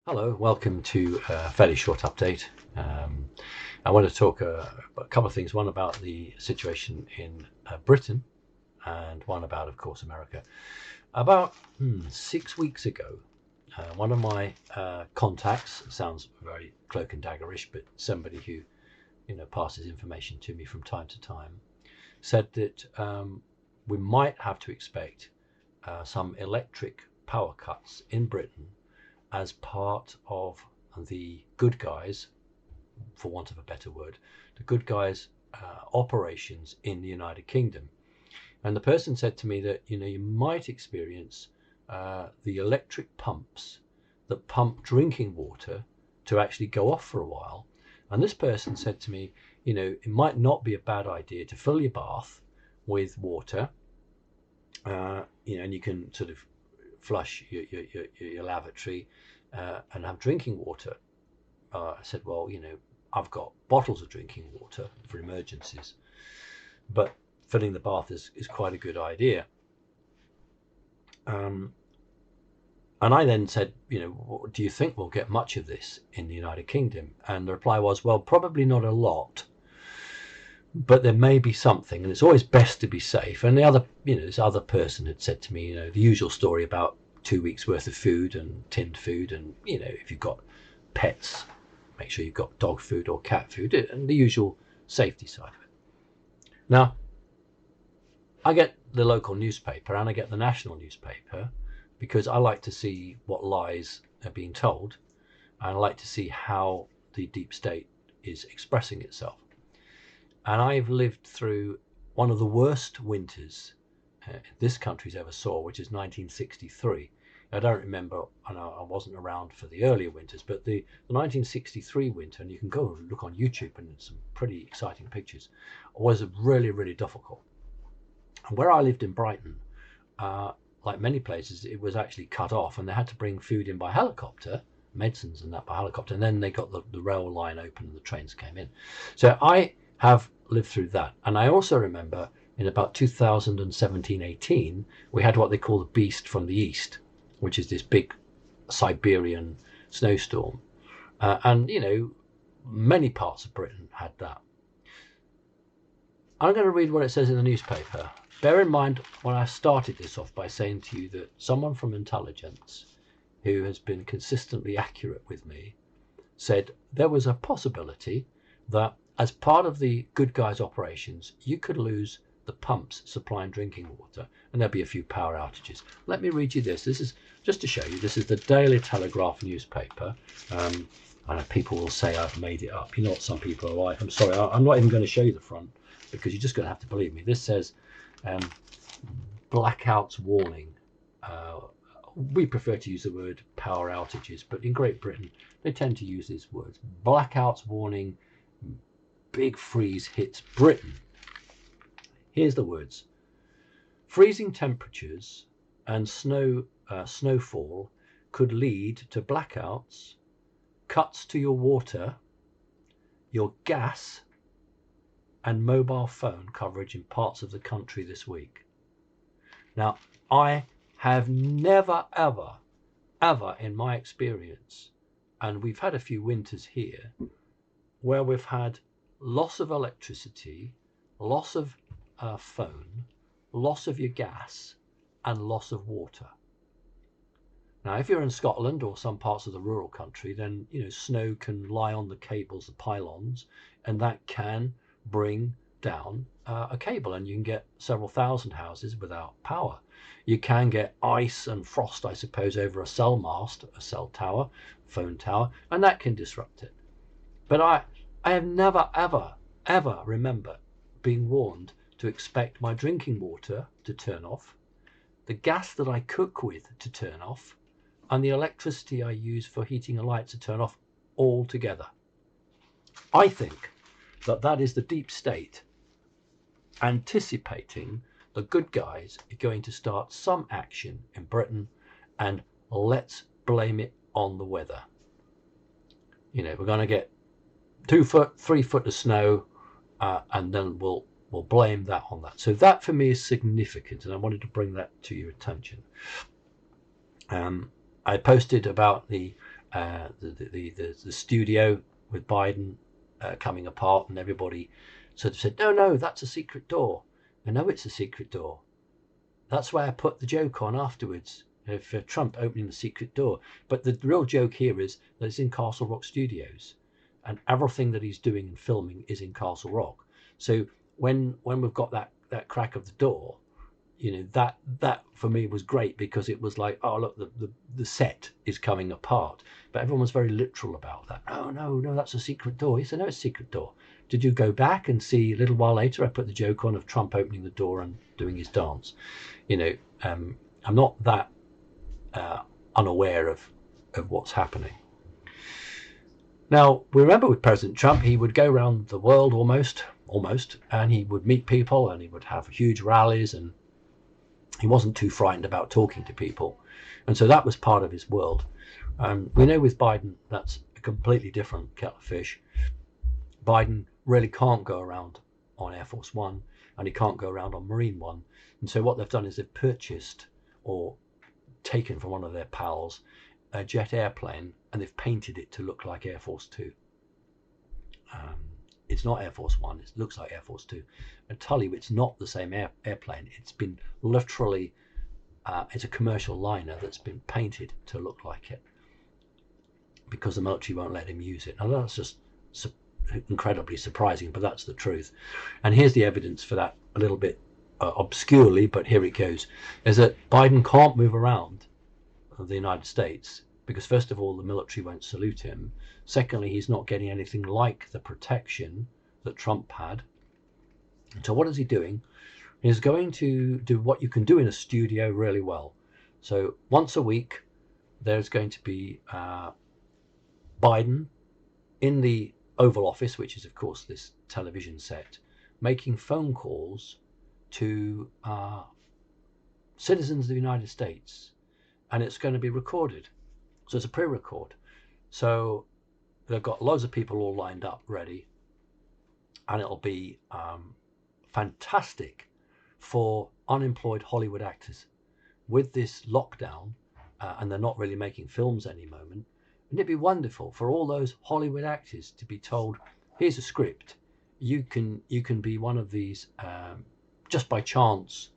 Hello, welcome to a fairly short update. I want to talk a couple of things, one about the situation in Britain and one about, of course, America. About 6 weeks ago, one of my contacts, sounds very cloak and daggerish, but somebody who passes information to me from time to time, said that we might have to expect some electric power cuts in Britain as part of the good guys, for want of a better word, the good guys operations in the United Kingdom. And the person said to me that you might experience the electric pumps that pump drinking water to actually go off for a while. And this person said to me, it might not be a bad idea to fill your bath with water, and you can sort of flush your lavatory and have drinking water. I said, well, I've got bottles of drinking water for emergencies, but filling the bath is quite a good idea. And I then said, do you think we'll get much of this in the United Kingdom? And the reply was, well, probably not a lot, but there may be something, and it's always best to be safe. And the other, this other person had said to me, the usual story about 2 weeks worth of food and tinned food, and if you've got pets, make sure you've got dog food or cat food, and the usual safety side of it. Now, I get the local newspaper and I get the national newspaper because I like to see what lies are being told, and I like to see how the deep state is expressing itself. And I've lived through one of the worst winters this country's ever saw, which is 1963. I don't remember, I wasn't around for the earlier winters, but the 1963 winter, and you can go and look on YouTube and some pretty exciting pictures, was really, really difficult. And where I lived in Brighton, like many places, it was actually cut off, and they had to bring food in by helicopter, medicines and that by helicopter, and then they got the rail line open and the trains came in. So I have lived through that. And I also remember in about 2017-18, we had what they call the beast from the east, which is this big Siberian snowstorm. And many parts of Britain had that. I'm going to read what it says in the newspaper. Bear in mind, when I started this off by saying to you that someone from intelligence who has been consistently accurate with me said there was a possibility that as part of the good guys operations, you could lose the pumps supplying drinking water, and there'll be a few power outages. Let me read you this. This is just to show you. This is the Daily Telegraph newspaper. I know people will say I've made it up. You know what some people are like. I'm sorry, I'm not even going to show you the front because you're just going to have to believe me. This says blackouts warning. We prefer to use the word power outages, but in Great Britain, they tend to use these words. Blackouts warning. Big freeze hits Britain. Here's the words. Freezing temperatures and snowfall could lead to blackouts, cuts to your water, your gas and mobile phone coverage in parts of the country this week. Now, I have never, ever in my experience, and we've had a few winters here, where we've had loss of electricity, loss of phone, loss of your gas, and loss of water. Now, if you're in Scotland or some parts of the rural country, then snow can lie on the cables, the pylons, and that can bring down a cable, and you can get several thousand houses without power. You can get ice and frost, I suppose, over a cell mast, a cell tower, phone tower, and that can disrupt it. But I have never, ever remember being warned to expect my drinking water to turn off, the gas that I cook with to turn off, and the electricity I use for heating and lights to turn off altogether. I think that is the deep state anticipating the good guys are going to start some action in Britain, and let's blame it on the weather. We're going to get 2 foot, 3 foot of snow, and then we'll blame that on that. So that for me is significant, and I wanted to bring that to your attention. I posted about the the studio with Biden coming apart, and everybody sort of said, no, that's a secret door. I know it's a secret door. That's why I put the joke on afterwards of Trump opening the secret door. But the real joke here is that it's in Castle Rock Studios, and everything that he's doing and filming is in Castle Rock. So when we've got that crack of the door, you know, that for me was great, because it was like, oh look, the set is coming apart. But everyone was very literal about that. Oh no, that's a secret door. He said, no, it's a secret door. Did you go back and see a little while later I put the joke on of Trump opening the door and doing his dance? You know, I'm not that unaware of what's happening. Now, we remember with President Trump, he would go around the world almost, and he would meet people, and he would have huge rallies, and he wasn't too frightened about talking to people. And so that was part of his world. We know with Biden, that's a completely different kettle of fish. Biden really can't go around on Air Force One, and he can't go around on Marine One. And so what they've done is they've purchased or taken from one of their pals a jet airplane, and they've painted it to look like Air Force Two. It's not Air Force One, it looks like Air Force Two. I tell you, it's not the same airplane. It's been literally, it's a commercial liner that's been painted to look like it, because the military won't let him use it. Now that's just incredibly surprising, but that's the truth. And here's the evidence for that, a little bit obscurely, but here it goes, is that Biden can't move around the United States because, first of all, the military won't salute him. Secondly, he's not getting anything like the protection that Trump had. So what is he doing? He's going to do what you can do in a studio really well. So once a week, there's going to be Biden in the Oval Office, which is, of course, this television set, making phone calls to citizens of the United States, and it's going to be recorded. So it's a pre-record. So they've got loads of people all lined up ready, and it'll be fantastic for unemployed Hollywood actors with this lockdown, and they're not really making films any moment. And it'd be wonderful for all those Hollywood actors to be told, here's a script, you can be one of these just by chance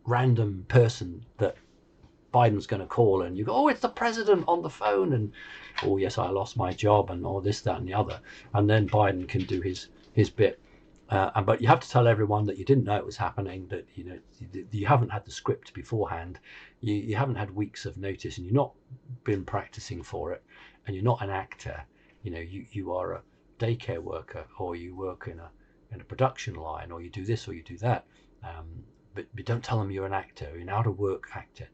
random person that Biden's going to call, and you go, oh, it's the president on the phone, and oh yes, I lost my job, and all this, that, and the other, and then Biden can do his bit. But you have to tell everyone that you didn't know it was happening, that you haven't had the script beforehand, you haven't had weeks of notice, and you've not been practicing for it, and you're not an actor. You are a daycare worker, or you work in a production line, or you do this or you do that. But don't tell them you're an actor, you're an out-of-work actor.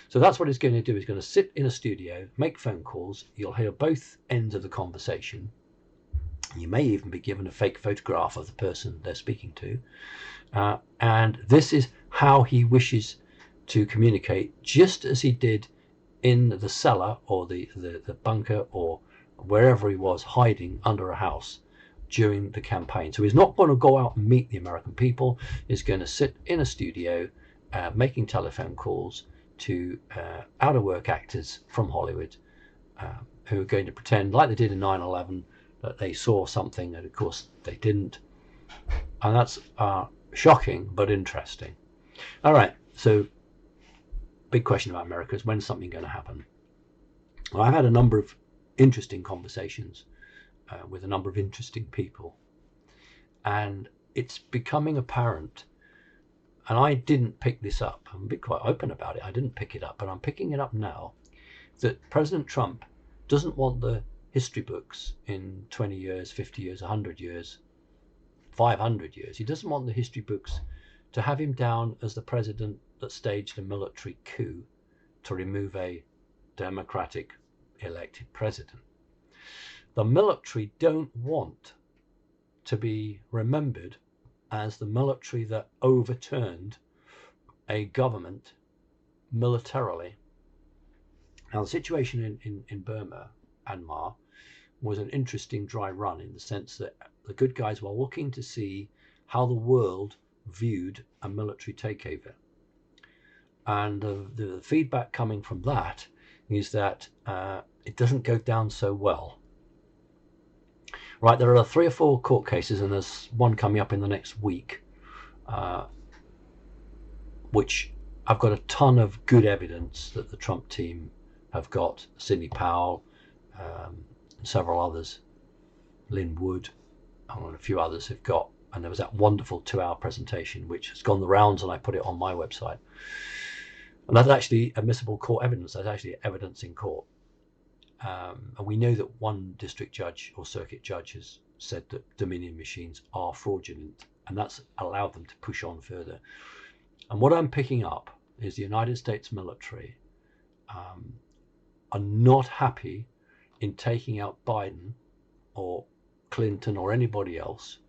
So that's what he's going to do. He's going to sit in a studio, make phone calls. You'll hear both ends of the conversation. You may even be given a fake photograph of the person they're speaking to. And this is how he wishes to communicate, just as he did in the cellar or the bunker or wherever he was hiding under a house during the campaign. So he's not going to go out and meet the American people. He's going to sit in a studio making telephone calls to out-of-work actors from Hollywood who are going to pretend, like they did in 9/11, that they saw something, and of course they didn't. And that's shocking but interesting. All right, so big question about America is, when's something going to happen? Well, I've had a number of interesting conversations with a number of interesting people, and it's becoming apparent, and I didn't pick this up, I'm a bit quite open about it, I didn't pick it up, but I'm picking it up now, that President Trump doesn't want the history books in 20 years, 50 years, 100 years, 500 years. He doesn't want the history books to have him down as the president that staged a military coup to remove a democratic elected president. The military don't want to be remembered as the military that overturned a government militarily. Now, the situation in Burma, Myanmar, was an interesting dry run, in the sense that the good guys were looking to see how the world viewed a military takeover. And the feedback coming from that is that it doesn't go down so well. Right, there are 3 or 4 court cases, and there's one coming up in the next week, which I've got a ton of good evidence that the Trump team have got. Sidney Powell, and several others, Lynn Wood, and a few others have got. And there was that wonderful 2-hour presentation which has gone the rounds, and I put it on my website. And that's actually admissible court evidence. That's actually evidence in court. And we know that one district judge or circuit judge has said that Dominion machines are fraudulent, and that's allowed them to push on further. And what I'm picking up is the United States military are not happy in taking out Biden or Clinton or anybody else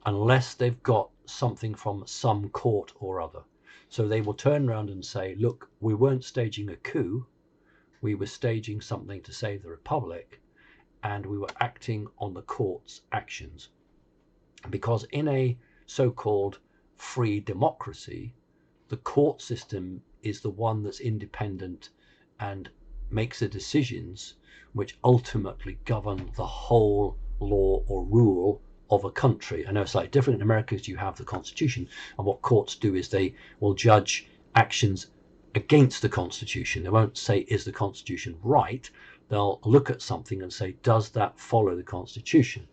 unless they've got something from some court or other. So they will turn around and say, look, we weren't staging a coup, we were staging something to save the republic, and we were acting on the court's actions. Because in a so-called free democracy, the court system is the one that's independent and makes the decisions which ultimately govern the whole law or rule of a country. I know it's slightly different. In America, you have the Constitution, and what courts do is they will judge actions against the Constitution. They won't say, is the Constitution right? They'll look at something and say, does that follow the Constitution?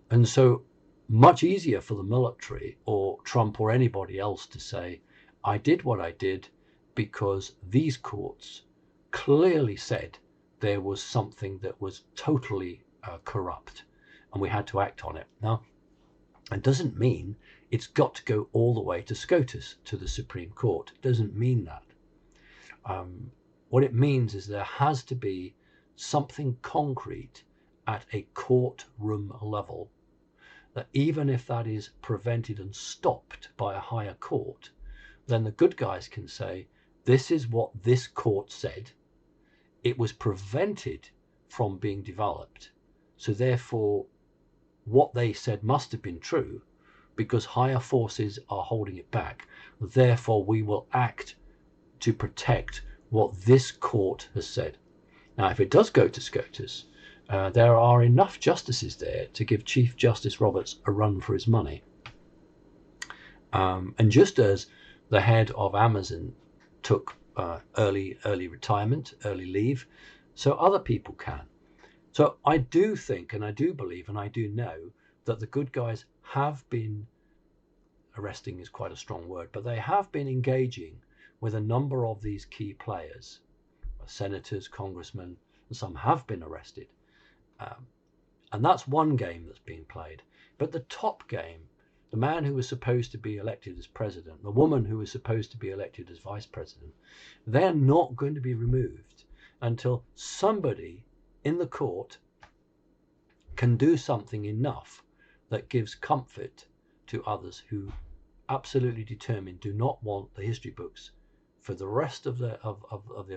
And so much easier for the military or Trump or anybody else to say, I did what I did because these courts clearly said there was something that was totally corrupt, and we had to act on it. Now, it doesn't mean it's got to go all the way to SCOTUS, to the Supreme Court. It doesn't mean that. What it means is there has to be something concrete at a courtroom level, that even if that is prevented and stopped by a higher court, then the good guys can say, this is what this court said. It was prevented from being developed. So therefore, what they said must have been true because higher forces are holding it back. Therefore, we will act to protect what this court has said. Now, if it does go to SCOTUS, there are enough justices there to give Chief Justice Roberts a run for his money. And just as the head of Amazon took early retirement, early leave, so other people can. So I do think, and I do believe, and I do know that the good guys have been, arresting is quite a strong word, but they have been engaging with a number of these key players, senators, congressmen, and some have been arrested. And that's one game that's being played. But the top game, the man who was supposed to be elected as president, the woman who was supposed to be elected as vice president, they're not going to be removed until somebody in the court can do something enough that gives comfort to others who absolutely determined do not want the history books for the rest of the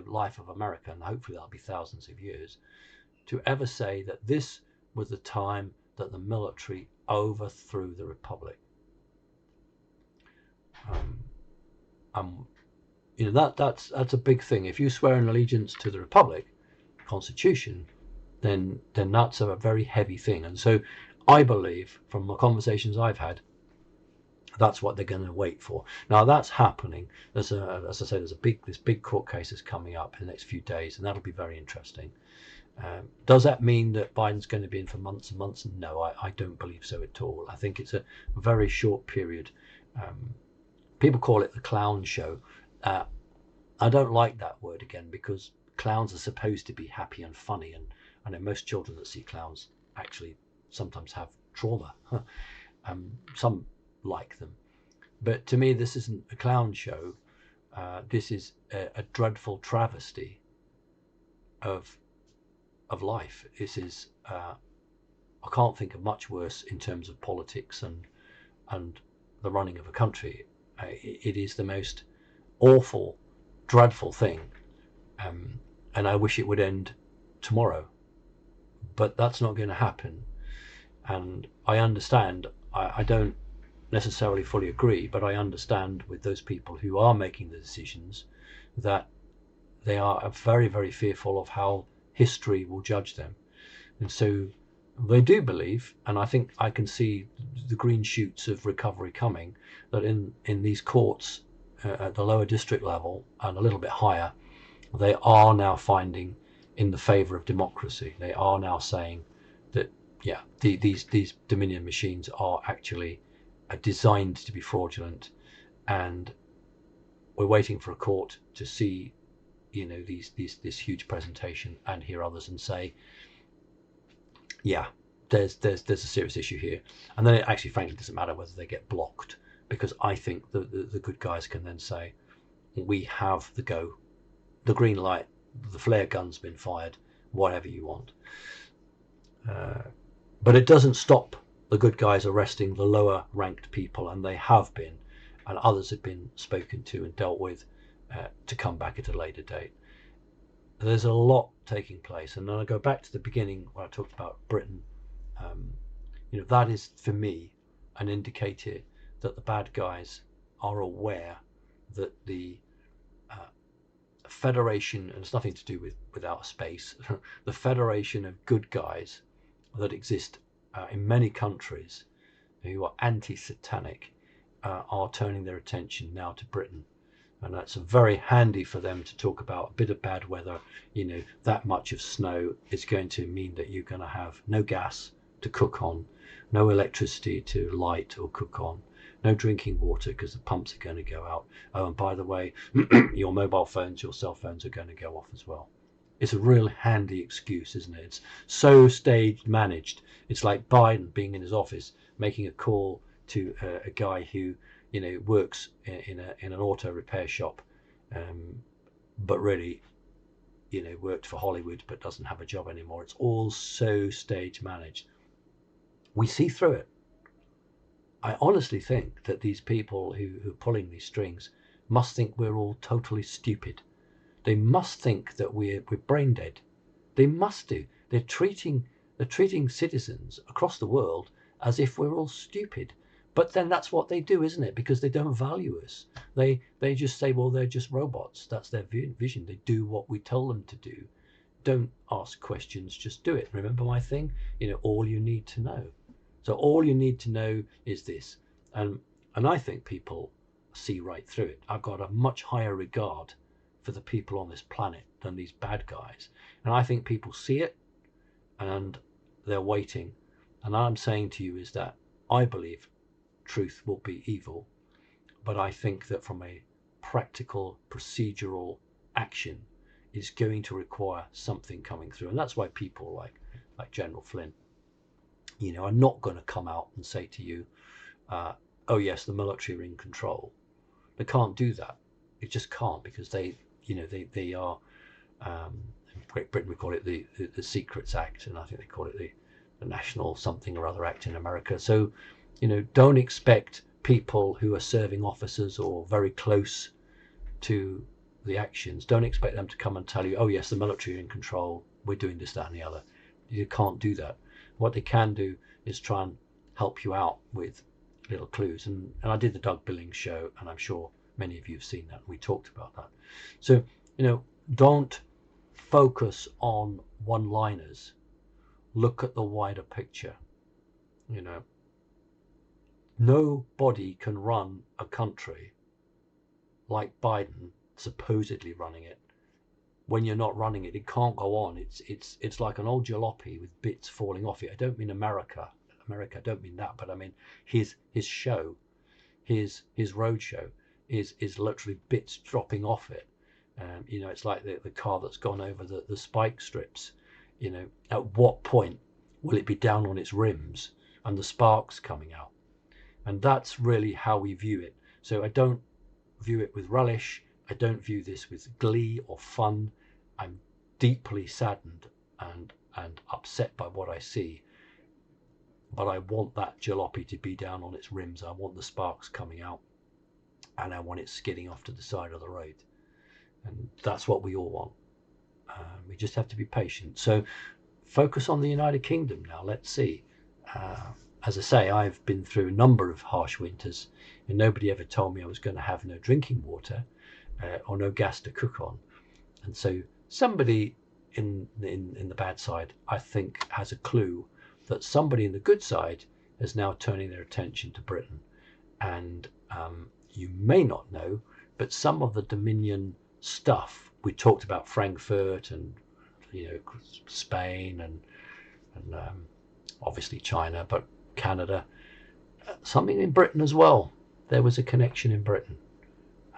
life of America, and hopefully that'll be thousands of years, to ever say that this was the time that the military overthrew the republic. You know, that's a big thing. If you swear an allegiance to the republic, Constitution, then that's a very heavy thing. And so I believe, from the conversations I've had, that's what they're going to wait for. Now that's happening. As I say, this big court case is coming up in the next few days, and that'll be very interesting. Does that mean that Biden's going to be in for months and months? No, I don't believe so at all. I think it's a very short period. People call it the clown show. I don't like that word again, because clowns are supposed to be happy and funny, and I know most children that see clowns actually sometimes have trauma. Some like them, but to me this isn't a clown show. This is a dreadful travesty of life. This is I can't think of much worse in terms of politics and the running of a country. It is the most awful, dreadful thing, and I wish it would end tomorrow, but that's not going to happen. And I understand, I don't necessarily fully agree, but I understand with those people who are making the decisions that they are very, very fearful of how history will judge them. And so they do believe, and I think I can see the green shoots of recovery coming, that in these courts at the lower district level and a little bit higher, they are now finding in the favour of democracy. They are now saying that, yeah, these Dominion machines are actually designed to be fraudulent, and we're waiting for a court to see, you know, this huge presentation and hear others and say, yeah, there's a serious issue here. And then it actually frankly doesn't matter whether they get blocked, because I think the good guys can then say, we have the green light, the flare gun's been fired, whatever you want. But it doesn't stop the good guys arresting the lower ranked people, and they have been, and others have been spoken to and dealt with to come back at a later date. There's a lot taking place, and then I go back to the beginning where I talked about Britain. You know, that is for me an indicator that the bad guys are aware that the federation, and it's nothing to do with outer space, the federation of good guys that exist in many countries who are anti-satanic are turning their attention now to Britain. And that's very handy for them to talk about a bit of bad weather. You know, that much of snow is going to mean that you're going to have no gas to cook on, no electricity to light or cook on, no drinking water because the pumps are going to go out. Oh, and by the way, your mobile phones, your cell phones are going to go off as well. It's a real handy excuse, isn't it? It's so staged, managed. It's like Biden being in his office, making a call to a guy who, you know, works in an auto repair shop, but really, you know, worked for Hollywood but doesn't have a job anymore. It's all so stage managed. We see through it. I honestly think that these people who are pulling these strings must think we're all totally stupid. They must think that we're brain dead. They must do. They're treating citizens across the world as if we're all stupid. But then that's what they do, isn't it? Because they don't value us. They just say, well, they're just robots. That's their vision. They do what we tell them to do. Don't ask questions, just do it. Remember my thing? You know, all you need to know. So all you need to know is this. And I think people see right through it. I've got a much higher regard for the people on this planet than these bad guys. And I think people see it and they're waiting. And all I'm saying to you is that I believe truth will be evil, but I think that from a practical procedural action is going to require something coming through. And that's why people like General Flynn, you know, are not going to come out and say to you, oh yes, the military are in control. They can't do that. They just can't, because they are, in Great Britain we call it the Secrets Act, and I think they call it the National something or other Act in America. So, you know, don't expect people who are serving officers or very close to the actions, don't expect them to come and tell you, oh yes, the military are in control, we're doing this, that and the other. You can't do that. What they can do is try and help you out with little clues. And I did the Doug Billings show, and I'm sure many of you have seen that. We talked about that. So, you know, don't focus on one-liners. Look at the wider picture. You know, nobody can run a country like Biden supposedly running it when you're not running it. It can't go on. It's like an old jalopy with bits falling off it. I don't mean America, I don't mean that, but I mean his show, his road show is literally bits dropping off it. You know, it's like the car that's gone over the spike strips. You know, at what point will it be down on its rims and the sparks coming out? And that's really how we view it. So I don't view it with relish. I don't view this with glee or fun. I'm deeply saddened and upset by what I see. But I want that jalopy to be down on its rims. I want the sparks coming out, and I want it skidding off to the side of the road. And that's what we all want. We just have to be patient. So focus on the United Kingdom now. Let's see. As I say, I've been through a number of harsh winters, and nobody ever told me I was going to have no drinking water or no gas to cook on. And so somebody in the bad side, I think, has a clue that somebody in the good side is now turning their attention to Britain. And you may not know, but some of the Dominion stuff, we talked about Frankfurt and Spain and obviously China, but Canada, something in Britain as well. There was a connection in Britain,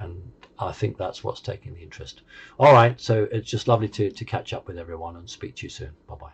and I think that's what's taking the interest. All right, so it's just lovely to catch up with everyone and speak to you soon. Bye bye.